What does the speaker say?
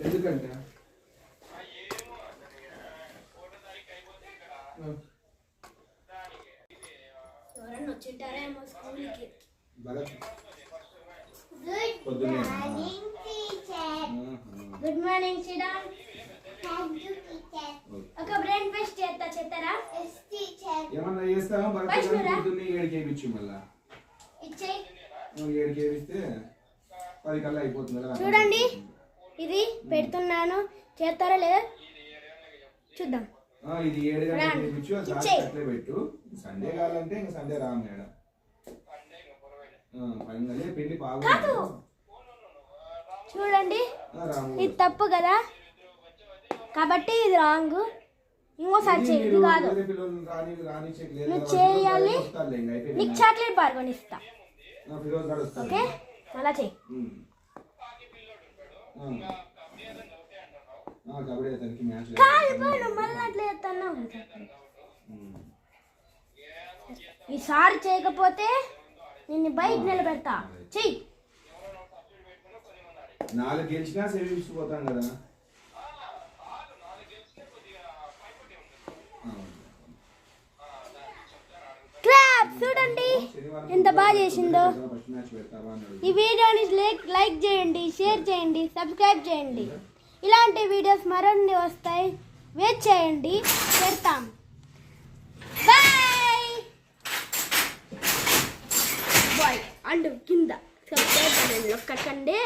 ఎందుకంటే ఎవరన్నా వచ్చింటారేమో స్కూల్కి. Good morning Sriram. ఒక బ్రెయిన్ పేస్ట్ చేస్తారా? ఏమన్నా చేస్తావా? పొద్దున్నే 7కి వేయించు, మళ్ళా ఇచ్చేయి. 7కి వేయిస్తే 10 కల్లా అయిపోతుంది కదా. చూడండి, ఇది పెడుతున్నాను, చేస్తారా లేదా చూద్దాం. ఇది 7 గంటలకు వేయించు, అట్లే పెట్టు. సండే కావాలంటే ఇంకా సండే రా మేడం. పిండి బాగా చూడండి, ఇది తప్పు కదా, కాబట్టి ఇది రాంగ్. ఇంకోసారి చేయి, ఇది కాదు. నువ్వు చేయాలి, నీకు చాక్లెట్ బార్ కొనిస్తా. ఓకే, మళ్ళా చెయ్యి. కాదు, మళ్ళీ అట్లా చేస్తాను. ఈసారి చేయకపోతే నిన్ను బయట నిలబెడతా. చెయ్యి. 4 గెలిచినా సేవించిపోతాం కదా. చూడండి ఎంత బాగా చేసిందో. ఈ వీడియోని లైక్ చేయండి, షేర్ చేయండి, సబ్స్క్రైబ్ చేయండి. ఇలాంటి వీడియోస్ మరిన్ని వస్తాయి, వెయిట్ చేయండి, పెడతాం. Bye bye. అండ్ కింద సబ్స్క్రైబ్ నొక్కకండి.